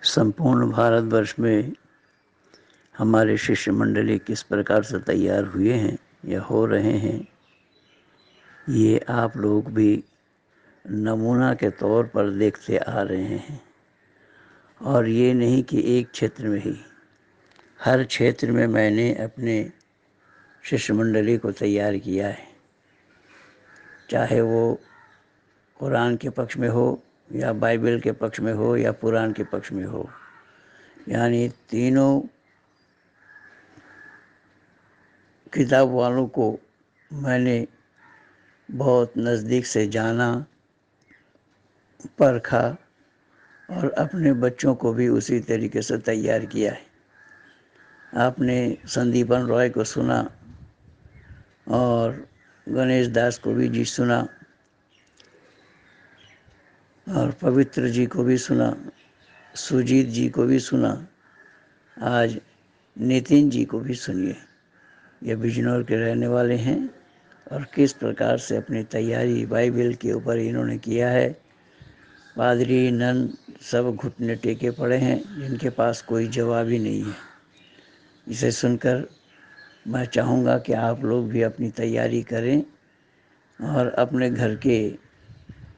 संपूर्ण भारतवर्ष में हमारे शिष्य मंडली किस प्रकार से तैयार हुए हैं या हो रहे हैं, ये आप लोग भी नमूना के तौर पर देखते आ रहे हैं। और ये नहीं कि एक क्षेत्र में ही, हर क्षेत्र में मैंने अपने शिष्य मंडली को तैयार किया है, चाहे वो कुरान के पक्ष में हो या बाइबल के पक्ष में हो या पुराण के पक्ष में हो। यानी तीनों किताब वालों को मैंने बहुत नज़दीक से जाना, परखा और अपने बच्चों को भी उसी तरीके से तैयार किया है। आपने संदीपन रॉय को सुना और गणेश दास को भी जी सुना और पवित्र जी को भी सुना, सुजीत जी को भी सुना, आज नितिन जी को भी सुनिए। ये बिजनौर के रहने वाले हैं और किस प्रकार से अपनी तैयारी बाइबल के ऊपर इन्होंने किया है। पादरी नन सब घुटने टेके पड़े हैं, जिनके पास कोई जवाब ही नहीं है। इसे सुनकर मैं चाहूँगा कि आप लोग भी अपनी तैयारी करें और अपने घर के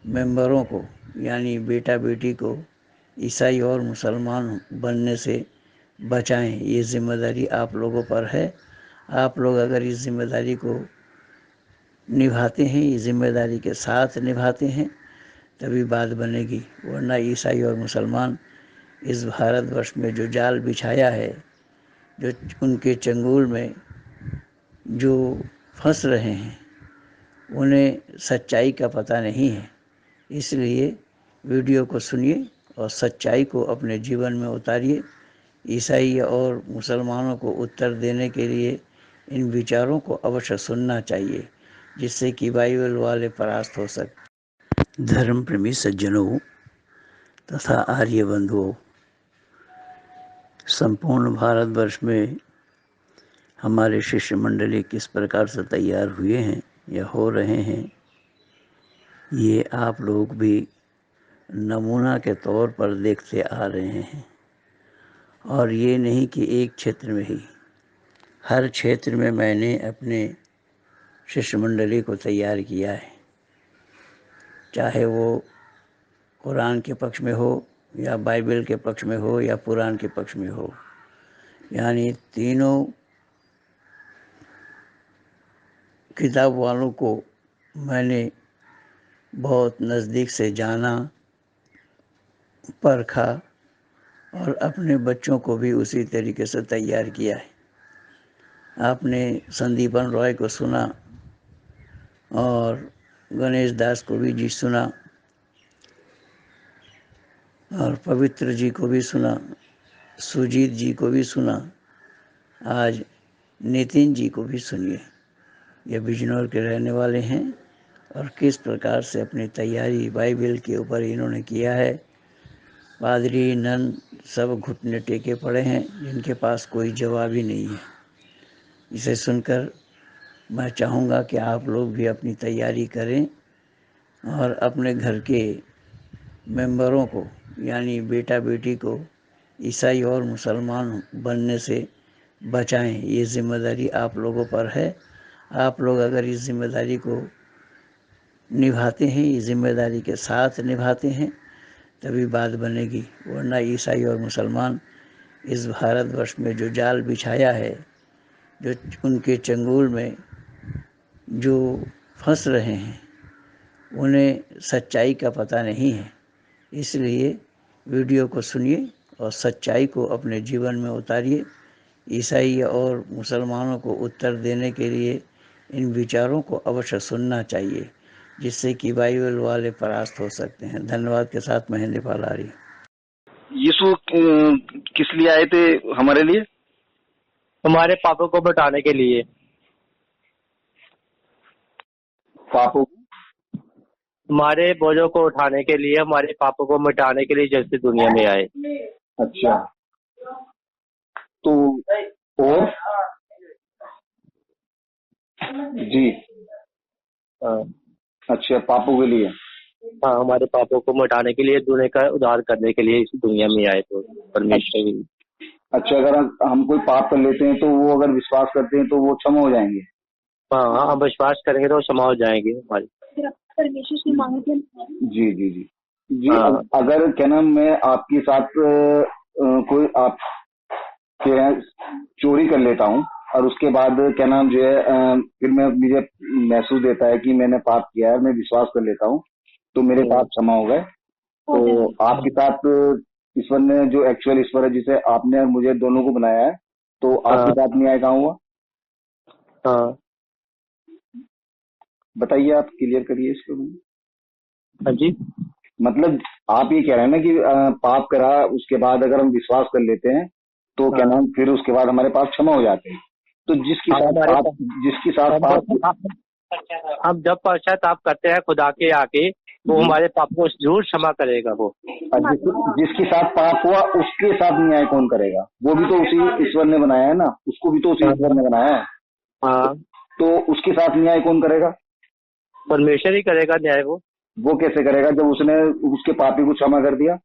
मेंबरों को, यानी बेटा बेटी को ईसाई और मुसलमान बनने से बचाएं। ये जिम्मेदारी आप लोगों पर है। आप लोग अगर इस जिम्मेदारी को निभाते हैं, इस जिम्मेदारी के साथ निभाते हैं, तभी बात बनेगी। वरना ईसाई और मुसलमान इस भारतवर्ष में जो जाल बिछाया है, जो उनके चंगुल में जो फंस रहे हैं, उन्हें सच्चाई का पता नहीं है। इसलिए वीडियो को सुनिए और सच्चाई को अपने जीवन में उतारिए। ईसाई और मुसलमानों को उत्तर देने के लिए इन विचारों को अवश्य सुनना चाहिए, जिससे कि बाइबल वाले परास्त हो सके। धर्म प्रेमी सज्जनों तथा आर्य बंधुओं, संपूर्ण भारतवर्ष में हमारे शिष्य मंडली किस प्रकार से तैयार हुए हैं या हो रहे हैं, ये आप लोग भी नमूना के तौर पर देखते आ रहे हैं। और ये नहीं कि एक क्षेत्र में ही, हर क्षेत्र में मैंने अपने शिष्य मंडली को तैयार किया है, चाहे वो कुरान के पक्ष में हो या बाइबल के पक्ष में हो या पुराण के पक्ष में हो। यानी तीनों किताब वालों को मैंने बहुत नज़दीक से जाना, परखा और अपने बच्चों को भी उसी तरीके से तैयार किया है। आपने संदीपन रॉय को सुना और गणेश दास को भी जी सुना और पवित्र जी को भी सुना, सुजीत जी को भी सुना, आज नितिन जी को भी सुनिए। ये बिजनौर के रहने वाले हैं और किस प्रकार से अपनी तैयारी बाइबल के ऊपर इन्होंने किया है। पादरी नन सब घुटने टेके पड़े हैं, जिनके पास कोई जवाब ही नहीं है। इसे सुनकर मैं चाहूँगा कि आप लोग भी अपनी तैयारी करें और अपने घर के मेंबरों को, यानी बेटा बेटी को ईसाई और मुसलमान बनने से बचाएं। ये जिम्मेदारी आप लोगों पर है। आप लोग अगर इस जिम्मेदारी को निभाते हैं, इस जिम्मेदारी के साथ निभाते हैं, तभी बात बनेगी। वरना ईसाई और मुसलमान इस भारतवर्ष में जो जाल बिछाया है, जो उनके चंगुल में जो फंस रहे हैं, उन्हें सच्चाई का पता नहीं है। इसलिए वीडियो को सुनिए और सच्चाई को अपने जीवन में उतारिए। ईसाई और मुसलमानों को उत्तर देने के लिए इन विचारों को अवश्य सुनना चाहिए, जिससे कि बाइबल वाले परास्त हो सकते हैं। धन्यवाद के साथ महेंद्र पालारी। यीशु किस लिए आए थे हमारे लिए? हमारे पापों को मिटाने के लिए। पापों? हमारे बोझों को उठाने के लिए, हमारे पापों को मिटाने के लिए जैसे दुनिया में आए। अच्छा, तो और जी, अच्छा, पापों के लिए। हाँ, हमारे पापों को मिटाने के लिए, दुनिया का उद्धार करने के लिए इस दुनिया में आए तो परमेश्वर। अच्छा, अगर हम कोई पाप कर लेते हैं तो वो अगर विश्वास करते हैं तो वो क्षमा हो जाएंगे? हाँ, हम विश्वास करेंगे तो क्षमा हो जाएंगे हमारी। परमेश्वर से मांगे। जी जी जी जी। हाँ। अगर क्या नाम मैं आपके साथ कोई आप क्या चोरी कर लेता हूँ और उसके बाद क्या नाम जो है फिर मैं मुझे महसूस देता है कि मैंने पाप किया है, मैं विश्वास कर लेता हूँ तो मेरे पाप क्षमा हो गए, तो आपके साथ ईश्वर ने, जो एक्चुअल ईश्वर है जिसे आपने और मुझे दोनों को बनाया है, तो आपके साथ न्याय कहाँ हुआ? हाँ। बताइए, आप क्लियर करिए इसको। हाँ जी। मतलब आप ये कह रहे हैं ना कि पाप करा उसके बाद अगर हम विश्वास कर लेते हैं तो क्या नाम फिर उसके बाद हमारे पाप क्षमा हो जाते हैं। तो जिसके साथ पाप हम जब पश्चाताप करते हैं खुदा के आके, वो हमारे पाप को जरूर क्षमा करेगा वो। जिसके साथ पाप हुआ उसके साथ न्याय कौन करेगा? वो भी तो उसी ईश्वर ने बनाया है ना, उसको भी तो उसी ईश्वर ने बनाया है। हाँ। तो उसके साथ न्याय कौन करेगा? परमेश्वर ही करेगा न्याय। वो कैसे करेगा जब उसने उसके पापी को क्षमा कर दिया?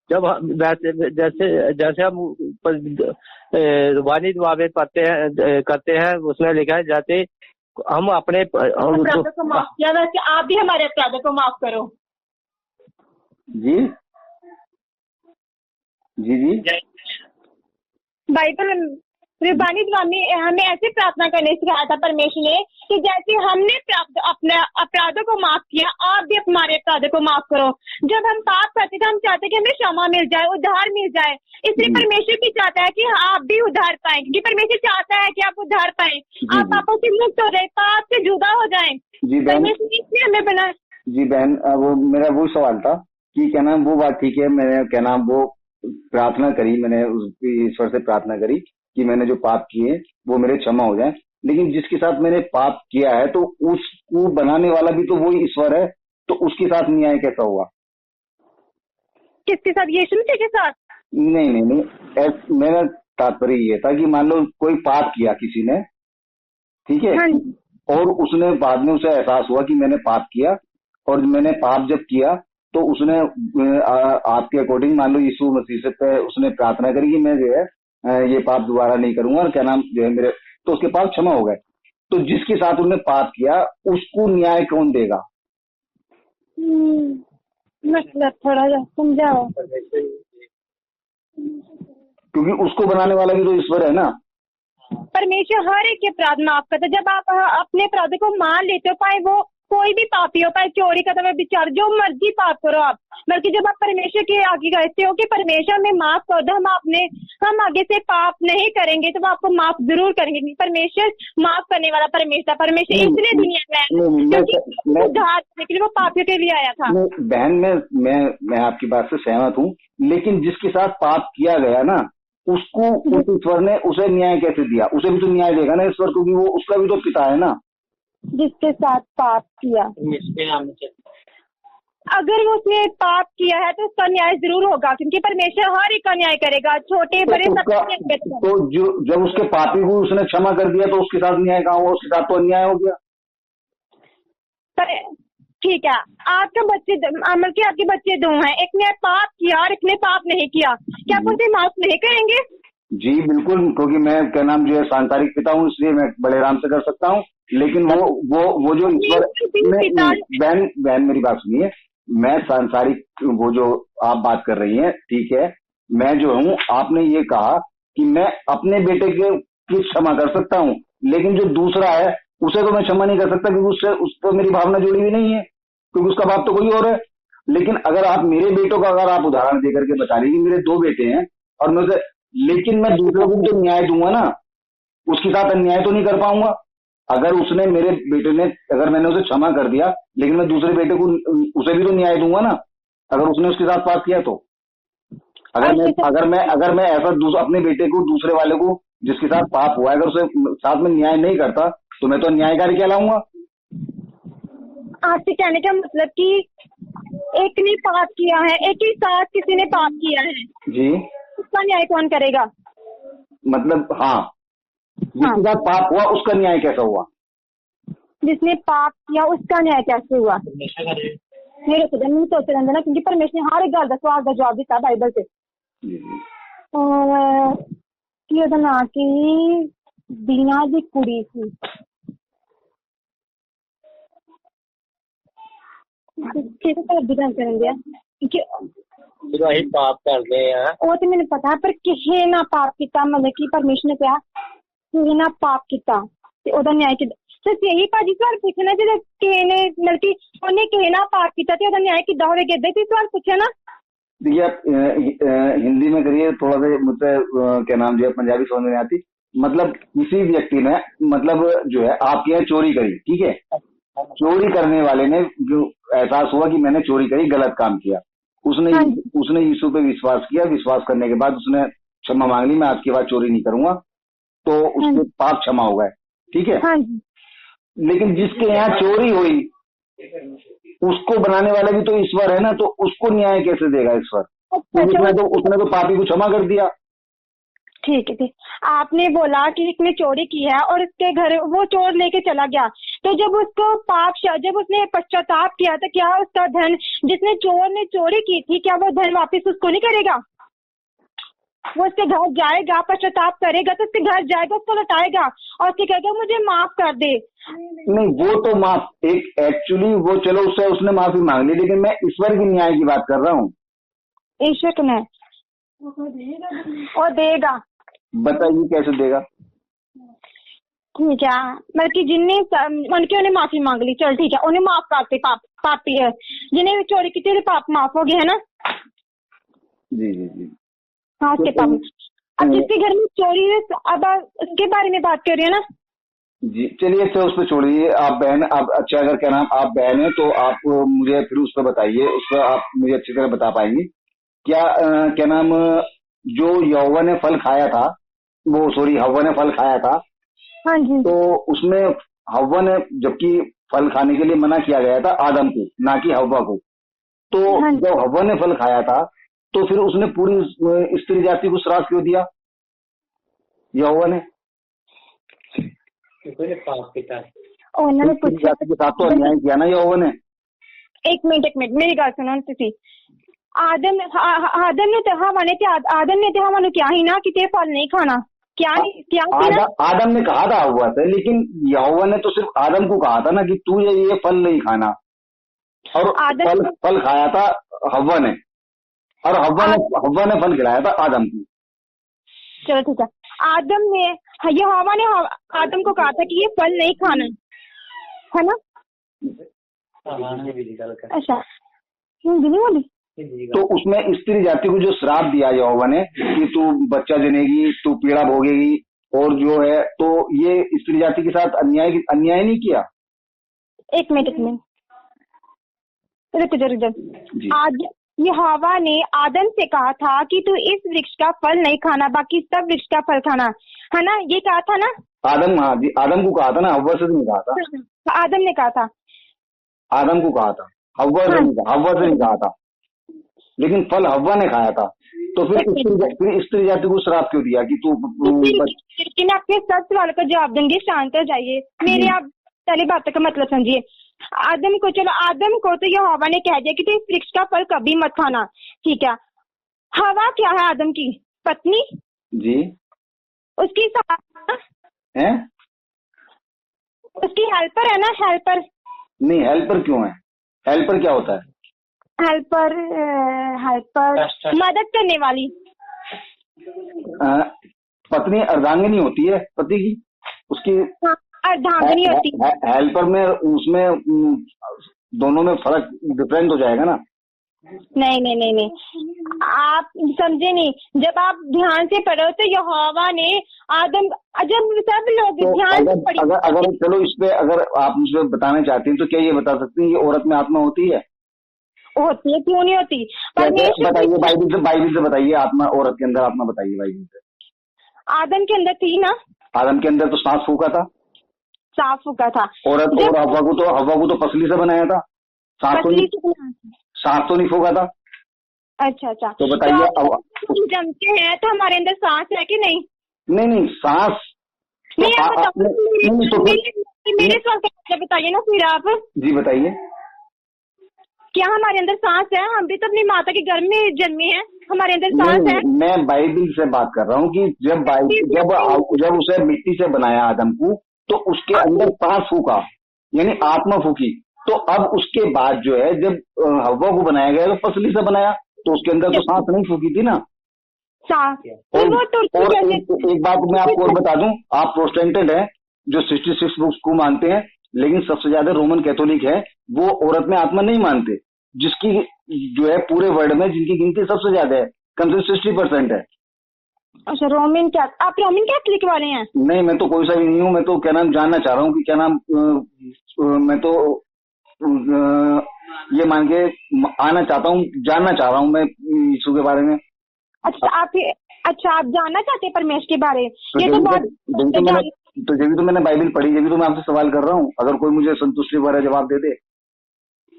जब जैसे जैसे हम रुबानी दुआ में करते हैं, उसमें लिखा है जैसे हम अपने अपराधों को माफ किया, वैसे आप भी हमारे अपराधों को माफ करो। जी जी जी। बाइबल रुबानी दुआ में हमें ऐसे प्रार्थना करने सिखाया था परमेश्वर ने कि जैसे हमने अपने अपराधों को माफ किया, आप भी हमारे अपराधों को माफ करो। जब हम पाप करते हैं हम चाहते हैं कि हमें क्षमा मिल जाए, उद्धार मिल जाए, इसलिए परमेश्वर भी चाहता है कि आप भी उद्धार पाएं, क्योंकि परमेश्वर चाहता है कि आप उद्धार पाएं, आप पापों से मुक्त हो जाए, पाप से जुदा हो जाए। परमेश्वर ने इसलिए हमें बनाया। जी बहन, वो मेरा वो सवाल था कि क्या नाम वो बात ठीक है, मैंने क्या नाम वो प्रार्थना करी, मैंने उस ईश्वर से प्रार्थना करी कि मैंने जो पाप किए वो मेरे क्षमा हो जाए, लेकिन जिसके साथ मैंने पाप किया है तो उसको बनाने वाला भी तो वही ईश्वर है, तो उसके साथ न्याय कैसा हुआ? किसके साथ? यीशु मसीह के साथ? नहीं नहीं नहीं, मेरा तात्पर्य ये था कि मान लो कोई पाप किया किसी ने, ठीक है, और उसने बाद में उसे एहसास हुआ कि मैंने पाप किया, और मैंने पाप जब किया तो उसने आपके अकॉर्डिंग मान लो यीशु मसीह से उसने प्रार्थना करी कि मैं जो है ये पाप दोबारा नहीं करूंगा, और क्या नाम जो है मेरे, तो उसके पाप क्षमा हो गए। तो जिसके साथ उन्होंने पाप किया उसको न्याय कौन देगा? मतलब थोड़ा सा समझाओ। क्योंकि उसको बनाने वाला भी तो ईश्वर है ना। परमेश्वर हर एक के अपराध माफ करता है। जब आप अपने अपराध को मान लेते हो, पाए वो कोई भी पापी हो, पाए चोरी का, तो विचार जो मर्जी पाप करो आप, बल्कि जब आप परमेश्वर के आगे कहते हो कि परमेश्वर में माफ कर दो, हम आगे से पाप नहीं करेंगे, तो वो आपको माफ जरूर करेंगे। परमेश्वर माफ करने वाला परमेश्वर इसलिए दुनिया में उद्धार करने के लिए वो पापियों के लिए आया था। बहन, मैं आपकी बात से सहमत हूँ, लेकिन जिसके साथ पाप किया गया ना उसको उस ईश्वर ने उसे न्याय कैसे दिया? उसे भी तो न्याय देगा ना ईश्वर, क्योंकि वो उसका भी तो पिता है ना। जिसके साथ पाप किया, अगर वो उसने पाप किया है तो उसका न्याय जरूर होगा, क्योंकि परमेश्वर हर एक का न्याय करेगा, छोटे बड़े सब। तो जब उसके पापी को उसने क्षमा कर दिया तो उसके साथ न्याय कहाँ हुआ? उसके साथ तो अन्याय हो गया। ठीक है, आपके बच्चे अमल के आपके बच्चे दो हैं, एक ने पाप किया और एक ने पाप नहीं किया, क्या आप उसे माफ नहीं करेंगे? जी बिल्कुल, क्योंकि मैं क्या नाम जो है सांसारिक पिता हूँ, इसलिए मैं बड़े आराम से कर सकता हूँ, लेकिन वो जो ईश्वर, बहन मेरी बात सुनिए, मैं सांसारिक वो जो आप बात कर रही हैं, ठीक है, मैं जो हूँ, आपने ये कहा कि मैं अपने बेटे की क्षमा कर सकता हूँ, लेकिन जो दूसरा है उसे तो मैं क्षमा नहीं कर सकता, क्योंकि उस पर मेरी भावना जुड़ी हुई नहीं है, क्योंकि उसका बाप तो कोई और है। लेकिन अगर आप मेरे बेटों का अगर आप उदाहरण देकर के बता रही कि मेरे दो बेटे हैं और मैं लेकिन मैं दूसरों को तो न्याय दूंगा ना, उसके साथ अन्याय तो नहीं कर पाऊंगा। अगर उसने मेरे बेटे ने, अगर मैंने उसे क्षमा कर दिया, लेकिन मैं दूसरे बेटे को उसे भी तो न्याय दूंगा ना, अगर उसने उसके साथ पाप किया तो। अगर मैं ऐसा अपने बेटे को, दूसरे वाले को जिसके साथ पाप हुआ, अगर उसे साथ में न्याय नहीं करता तो मैं तो अन्यायकारी कहलाऊंगा। आपसे कहने का मतलब कि एक ने पाप किया है, एक ही साथ किसी ने पाप किया है जी, उसका न्याय कौन करेगा? मतलब हाँ, जिसके साथ पाप हुआ उसका न्याय कैसा हुआ? जिसने पाप किया उसका न्याय कैसे हुआ? मेरे को मैंने सोच रहा ना, क्योंकि परमेश्वर ने हर एक गल का सवाल का जवाब दिता बाइबल से। जी जी की ओदा नाम की दीना दी कुड़ी सी, किसे कर दी गल करन दिया कि जो अही पाप करते हैं ਉਹ ਤੇ ਮੈਨੂੰ ਪਤਾ, ਪਰ ਕਿਸੇ ਨਾ ਪਾਪ ਕੀਤਾ, ਮਤਲਬ ਕਿ ਪਰਮੇਸ਼ਰ ਨੇ ਕਿਹਾ ਕਿਸੇ ਨਾ ਪਾਪ ਕੀਤਾ ਤੇ ਉਹਦਾ ਨਿਆਂ ਕਿੱਦਾਂ। ਤੇ ਇਹੀ ਭਾਜੀ ਸਵਾਲ ਪੁੱਛਣਾ, ਜਦੋਂ ਕਿਸੇ ਨੇ ਮਤਲਬ ਕਿ ਉਹਨੇ ਕਿਸੇ ਨਾਲ ਪਾਪ ਕੀਤਾ ਤੇ ਉਹਦਾ ਨਿਆਂ ਕਿੱਦਾਂ ਹੋਵੇਗਾ, ਏਦਾਂ ਹੀ सवाल पूछा ना। देखिए आप हिंदी में करिए थोड़ा सा, मुझसे क्या नाम जो है पंजाबी समझ में नहीं आती। मतलब किसी व्यक्ति ने मतलब जो है आपके यहाँ चोरी करी, ठीक है, चोरी करने वाले ने जो एहसास हुआ कि मैंने चोरी करी, गलत काम किया, उसने हाँ। उसने यीशु पे विश्वास किया, विश्वास करने के बाद उसने क्षमा मांग ली, मैं आज के बाद चोरी नहीं करूंगा, तो उसके पाप क्षमा हो गए, ठीक है। हाँ जी। लेकिन जिसके यहाँ चोरी हुई उसको बनाने वाले भी तो ईश्वर है ना, तो उसको न्याय कैसे देगा ईश्वर? उसने तो पापी को क्षमा कर दिया। ठीक है, ठीक। आपने बोला कि इसने चोरी की है और उसके घर वो चोर लेके चला गया, तो जब उसको जब उसने पश्चाताप किया तो क्या उसका धन, जिसने चोर ने चोरी की थी, क्या वो धन वापस उसको नहीं करेगा? वो उसके घर जाएगा, पश्चाताप करेगा तो उसके घर जाएगा, उसको लौटाएगा और उसके कहेगा मुझे माफ कर दे। नहीं, वो तो माफ एक एक्चुअली वो चलो उससे उसने माफी मांग ली, लेकिन मैं ईश्वर की न्याय की बात कर रहा हूँ। ईश्वर को नहीं और देगा, बताइए कैसे देगा? ठीक है, मतलब कि जिन्हें उन्हें माफी मांग ली, चल ठीक है, उन्हें माफ करते, पापी है, जिन्हें चोरी की थी पाप माफ हो गए, है ना। जी जी जी हाँ, उसके पाप। अब जिसके घर में चोरी है, अब उसके बारे में बात कर रही है ना। जी चलिए, अच्छा उस पर छोड़िए, आप बहन, आप अच्छा अगर क्या नाम आप बहन है तो आप मुझे फिर उस पर बताइए, उस पर आप मुझे अच्छी तरह बता पाएंगी क्या? क्या नाम, जो यहोवा ने फल खाया था, वो सॉरी हव्वा ने फल खाया था, हाँ जी। तो उसमें हव्वा ने, जबकि फल खाने के लिए मना किया गया था आदम को, ना कि हव्वा को, तो हाँ। जब हव्वा ने फल खाया था तो फिर उसने पूरी स्त्री जाति को श्राप क्यों दिया यहोवा ने? पाप पिता उन्होंने स्त्री जाति के साथ तो अन्याय किया ना यहोवा ने। एक मिनट मेरी गल सुनो तुसी। आदम ने तो हवा ने क्या ही ना कि ते फल नहीं खाना, क्या ना? आदम ने कहा था हव्वा से, लेकिन यहोवा ने तो सिर्फ आदम को कहा था ना कि तू ये फल नहीं खाना, और फल खाया था हव्वा ने, और हव्वा ने फल खिलाया था आदम को। चलो ठीक है, यहोवा ने आदम को कहा था कि ये फल नहीं खाना, है ना। अच्छा, हिंदी नहीं बोली तो उसमें स्त्री जाति को जो श्राप दिया यहोवा ने कि तू बच्चा जनेगी, तू पीड़ा भोगेगी, और जो है तो ये स्त्री जाति के साथ अन्याय नहीं किया। एक मिनट रुक जा। आज यहोवा ने आदम से कहा था कि तू इस वृक्ष का फल नहीं खाना, बाकी सब वृक्ष का फल खाना, है ना, ये कहा था ना आदम? हाँ जी, आदम को कहा था ना, हव्वा से नहीं कहा था। आदम ने कहा था, आदम को कहा था, हव्वा से नहीं कहा था, लेकिन फल हव्वा ने खाया था, तो फिर स्त्री जाति को श्राप क्यों दिया कि तू? लेकिन आपके सब सवाल का जवाब देंगे, शांत हो जाइए, मेरी आप पहली बात का मतलब समझिए। आदम को तो यहोवा ने कह दिया कि तू इस वृक्ष का फल कभी मत खाना, ठीक है। हवा क्या है? आदम की पत्नी जी, उसकी है, उसकी हेल्पर है ना, हेल्पर। नहीं, हेल्पर क्यों है? हेल्पर क्या होता है? हेल्पर मदद करने वाली। पत्नी अर्धांगिनी होती है पति की, उसकी अर्धांगिनी होती है। हेल्पर में उसमें दोनों में फर्क डिफरेंट हो जाएगा ना। नहीं, आप समझे नहीं। जब आप ध्यान से पढ़ो तो यहोवा ने आदम, जब सब लोग तो ध्यान से पढ़े, अगर चलो इस पे अगर आप मुझे बताना चाहती हैं तो क्या ये बता सकती हैं ये औरत में आत्मा होती है? होती है, क्यों नहीं होती? बताइए, बाइबल से बताइए, आत्मा, औरत के अंदर आत्मा बताइए बाइबल से। आदम के अंदर थी ना, आदम के अंदर तो सांस फूका था, साफ फूका था। औरत और हव्वा को तो पसली से बनाया था, सांस तो नहीं फूका था। अच्छा, तो बताइए, तो जमते हैं तो हमारे अंदर सांस है कि नहीं? नहीं, सांस मेरे सवाल का बताइए ना फिर आप। जी बताइए। क्या हमारे अंदर सांस है? हम भी तो अपनी माता के गर्भ में जन्मे हैं, हमारे अंदर सांस है। नहीं, मैं बाइबिल से बात कर रहा हूँ कि जब उसे मिट्टी से बनाया आदम को, तो उसके अंदर सांस फूका, यानी आत्मा फूकी। तो अब उसके बाद जो है, जब हव्वा को बनाया गया तो पसली से बनाया, तो उसके अंदर तो सांस नहीं फूकी थी ना। सांस और, वो तो एक बात मैं आपको और बता दूं, आप प्रोटेस्टेंट हैं जो 66 बुक्स को मानते हैं, लेकिन सबसे ज्यादा रोमन कैथोलिक है, वो औरत में आत्मा नहीं मानते, जिसकी जो है पूरे वर्ल्ड में जिनकी गिनती सबसे ज्यादा है, कम से 60% है। अच्छा, रोमन क्या आप रोमन कैथोलिक वाले हैं? नहीं, मैं तो कोई सा भी नहीं हूँ। मैं तो क्या नाम जानना चाह रहा हूँ कि क्या नाम मैं तो ये मान के आना चाहता हूँ, जानना चाह रहा हूँ मैं यीशु के बारे में। अच्छा आप जानना चाहते हैं परमेश्वर के बारे? ये तो जब तो मैंने बाइबिल पढ़ी, जब तो मैं आपसे सवाल कर रहा हूँ, अगर कोई मुझे संतुष्टि भरा जवाब दे दे।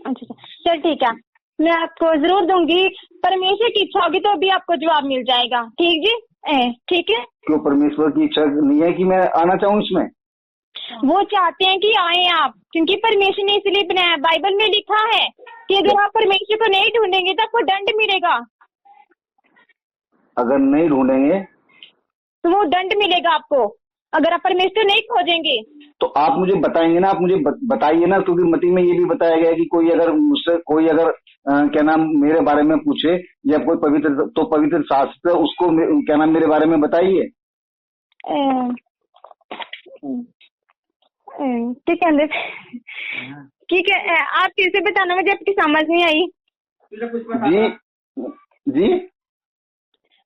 अच्छा, चल ठीक है, मैं आपको जरूर दूंगी। परमेश्वर की इच्छा होगी तो भी आपको जवाब मिल जाएगा। ठीक जी, ठीक है। क्यों परमेश्वर की इच्छा नहीं है कि मैं आना चाहूँ इसमें? वो चाहते हैं कि आए आप, क्योंकि परमेश्वर ने इसलिए बनाया। बाइबल में लिखा है कि अगर आप परमेश्वर को नहीं ढूंढेंगे तो आपको दंड मिलेगा। अगर नहीं ढूंढेंगे तो वो दंड मिलेगा आपको, अगर आप परमेश्वर नहीं खोजेंगे। तो आप मुझे बताएंगे ना, आप मुझे बताइए ना, क्योंकि मती में ये भी बताया गया है कि कोई अगर मुझसे क्या नाम मेरे बारे में पूछे या कोई पवित्र, तो पवित्र शास्त्र उसको क्या नाम मेरे बारे में बताइए। ठीक है, ठीक है, आप फिर से बताना, मुझे आपकी समझ नहीं आई। जी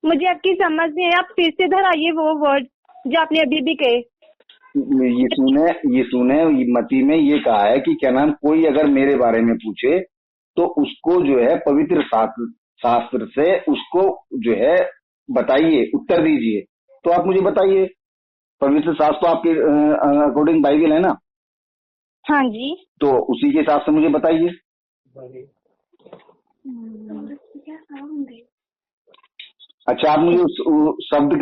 मुझे आपकी समझ नहीं आई, आप फिर से दोहराइए वो वर्ड जो आपने अभी भी कहे। यीशु ने मती में ये कहा है कि क्या नाम कोई अगर मेरे बारे में पूछे तो उसको जो है पवित्र शास्त्र से उसको जो है बताइए, उत्तर दीजिए। तो आप मुझे बताइए, पवित्र शास्त्र तो आपके अकॉर्डिंग बाइबल है ना? हाँ जी। तो उसी के हिसाब से मुझे बताइए। अच्छा, आप मुझे उस शब्द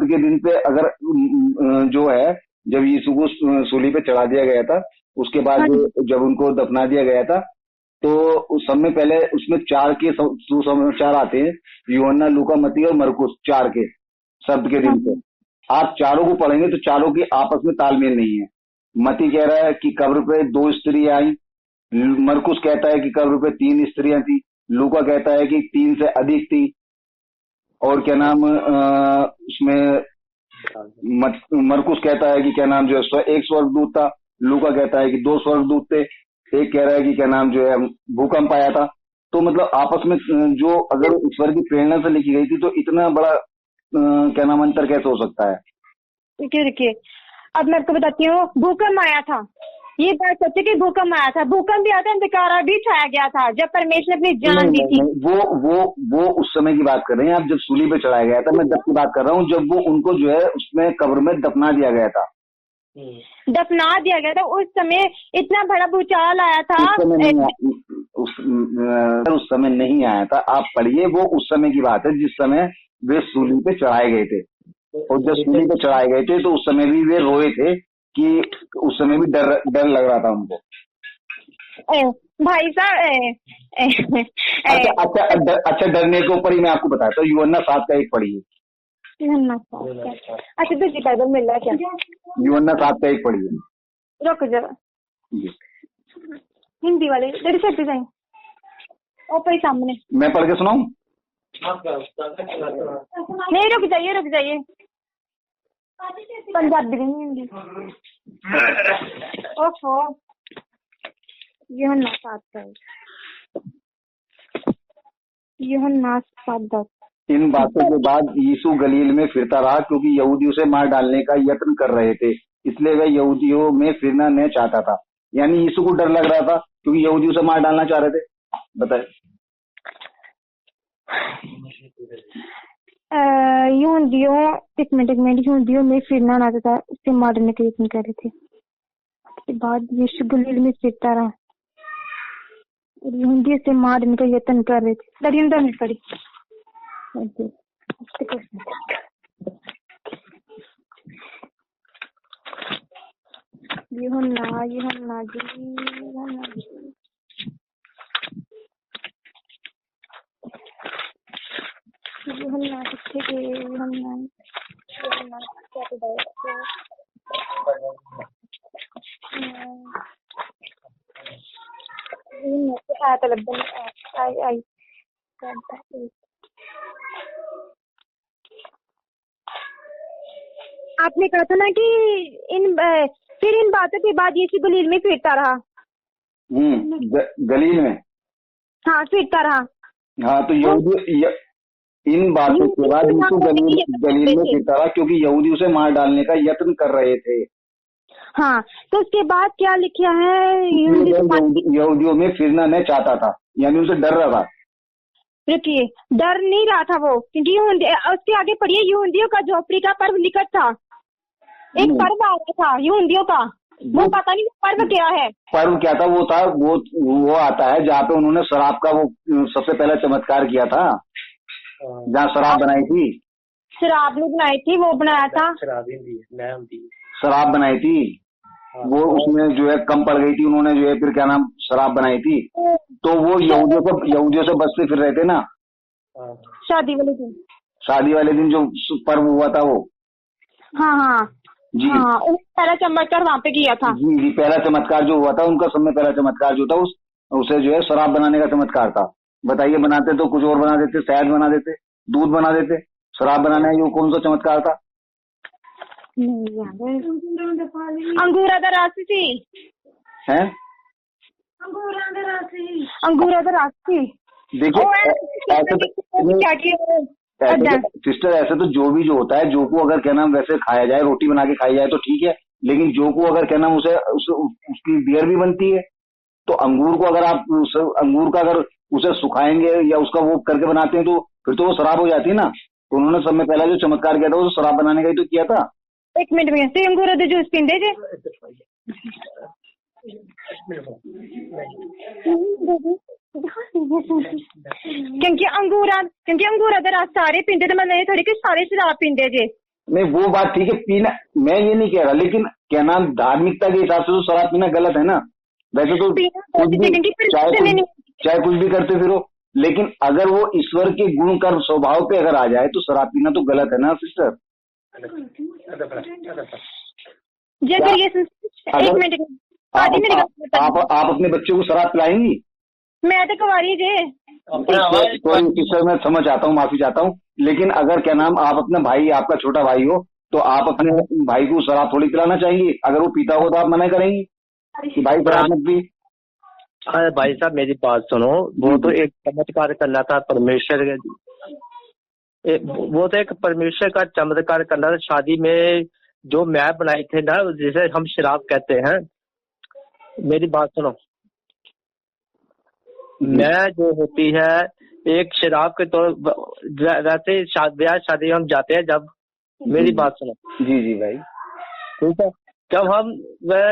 के दिन पे अगर जो है, जब यीशु को सूली पे चढ़ा दिया गया था, उसके बाद जब उनको दफना दिया गया था, तो उस समय पहले उसमें 4 के सुसमाचार आते हैं, यूहन्ना, लूका, मत्ती और मरकुस, 4 के शब्द के दिन पे। आप चारों को पढ़ेंगे तो चारों की आपस में तालमेल नहीं है। मती कह रहा है कि कब्र पे 2 स्त्रियां आई, मरकुस कहता है कि कब्र पे 3 स्त्रियां थी, लूका कहता है कि 3 से अधिक थी, और क्या नाम उसमें मरकुस कहता है कि क्या नाम जो है एक स्वर्गदूत था, लूका कहता है कि 2 स्वर्गदूत थे, एक कह रहा है कि क्या नाम जो है भूकंप आया था। तो मतलब आपस में जो अगर ईश्वर की प्रेरणा से लिखी गई थी, तो इतना बड़ा क्या नाम अंतर कैसे हो सकता है? रुकिए, अब मैं आपको बताती हूँ। भूकंप आया था, ये बात सच है कि भूकंप आया था, भूकंप भी आया था, अंधकार भी छाया गया था जब परमेश्वर ने अपनी जान दी थी। वो उस समय की बात कर रहे हैं आप, जब सूली पे चढ़ाया गया था। मैं जब की बात कर रहा हूँ जब वो उनको जो है उसमें कब्र में दफना दिया गया था। दफना दिया गया था, उस समय इतना बड़ा भूचाल आया था। उस समय नहीं आया था। आप पढ़िए, वो उस समय की बात है जिस समय वे सूली पे चढ़ाए गए थे। और जब सूली पे चढ़ाए गए थे तो उस समय भी वे रोए थे कि उस समय भी डर लग रहा था उनको। भाई साहब, अच्छा, डरने के ऊपर ही मैं आपको बताता हूँ। यूहन्ना 7 का 1 पढ़िए। अच्छा, दूसरी बाइबल मिल रहा है क्या? यूहन्ना 7 का 1 पढ़िए। रुक जरा, हिंदी वाले जरा से जाए और सामने मैं पढ़ के सुनाऊं? नहीं, रुक जाइए, पंजाबी नहीं, हिंदी। ओफो, यूहन्ना 7:10। इन बातों के बाद यीशु गलील में फिरता रहा, क्योंकि यहूदी उसे मार डालने का यत्न कर रहे थे, इसलिए वह यहूदियों में फिरना नहीं चाहता था। यानी यीशु को डर लग रहा था क्योंकि यहूदी उसे मार डालना चाह रहे थे। बताए यहूदियों में फिरना ना था, उसे मारने का यत्न कर रहे थे। उसके बाद यीशु गलील में फिरता रहा और यहूदी उसे मारने का यत्न कर रहे थे। दरिंदा में पड़ी यूहन्ना जी। आपने कहा था ना कि फिर इन बातों के बाद यीशु गलील में फिरता रहा। गलील में, हाँ, फिरता रहा। हाँ, तो यहूदी इन बातों के बाद यीशु गलील में फिरता रहा, क्योंकि यहूदी उसे मार डालने का यत्न कर रहे थे। हाँ, तो उसके बाद क्या लिखा है? यहूदियों में फिरना नहीं चाहता था, यानी उसे डर रहा था। रुकिए, डर नहीं रहा था वो, क्योंकि उसके आगे पढ़िए, यहूदियों का झोपड़ी का पर्व निकट था। एक पर्व आ रहा था यहूदियों का, वो पता नहीं पर्व क्या है। पर्व क्या था? वो था वो आता है जहाँ पे उन्होंने शराब का वो सबसे पहला चमत्कार किया था, जहाँ शराब बनाई थी। शराब नहीं बनाई थी, वो बनाया था। शराब बनाई थी, वो उसमें जो है कम पड़ गई थी, उन्होंने जो है फिर क्या नाम शराब बनाई थी। तो वो यहूदियों से बचते फिर रहे थे ना। शादी वाले दिन जो पर्व हुआ था वो। हाँ हाँ जी, हाँ, पहला चमत्कार वहाँ पे किया था। जी, पहला चमत्कार जो हुआ था उनका सब में पहला चमत्कार जो था उसे जो है शराब बनाने का चमत्कार था। बताइए, बनाते तो कुछ और बना देते, शहद बना देते, दूध बना देते। शराब बनाना है, ये कौन सा चमत्कार था? अंगूरा दा रस थी। हैं? अंगूरा दा रस थी। देखिए, सिस्टर, ऐसे तो जो भी जो होता है, जो को अगर क्या नाम वैसे खाया जाए, रोटी बना के खाई जाए तो ठीक है, लेकिन जो को अगर क्या नाम उसकी बियर भी बनती है। तो अंगूर को अगर आप अंगूर का अगर उसे सुखाएंगे या उसका वो करके बनाते हैं तो फिर तो वो शराब हो जाती है ना। तो उन्होंने सब में पहला जो चमत्कार किया था वो शराब बनाने का ही तो किया था। एक मिनट में से अंगूर दे जूस पींदे जे। क्योंकि अंगूरा दा रस सारे पींदे, तो मैं थोड़ी कि सारे शराब पींदे जे। नहीं, वो बात ठीक है, पीना मैं ये नहीं कह रहा, लेकिन क्या नाम धार्मिकता के हिसाब से तो शराब पीना गलत है ना। वैसे तो चाहे कुछ भी करते फिरो, लेकिन अगर वो ईश्वर के गुण कर स्वभाव पे अगर आ जाए तो शराब पीना तो गलत है ना सिस्टर। एक मिनट, आप अपने बच्चों को शराब पिलाएंगी? मैं तो कुंवारी जे। सिस्टर, मैं समझ आता हूँ, माफी चाहता हूँ, लेकिन अगर क्या नाम आप अपना भाई, आपका छोटा भाई हो, तो आप अपने भाई को शराब थोड़ी पिलाना चाहेंगी। अगर वो पीता हो तो आप मना करेंगी कि भाई शराब मत पी। अरे भाई साहब, मेरी बात सुनो, वो तो एक चमत्कार करना था परमेश्वर वो तो एक परमेश्वर का चमत्कार करना था। शादी में जो मैं बनाई थे ना, जिसे हम शराब कहते हैं, मेरी बात सुनो, मैं जो होती है एक शराब के तौर वैसे ब्याह शादी हम जाते हैं जब, मेरी बात सुनो। जी जी भाई, ठीक है, जब हम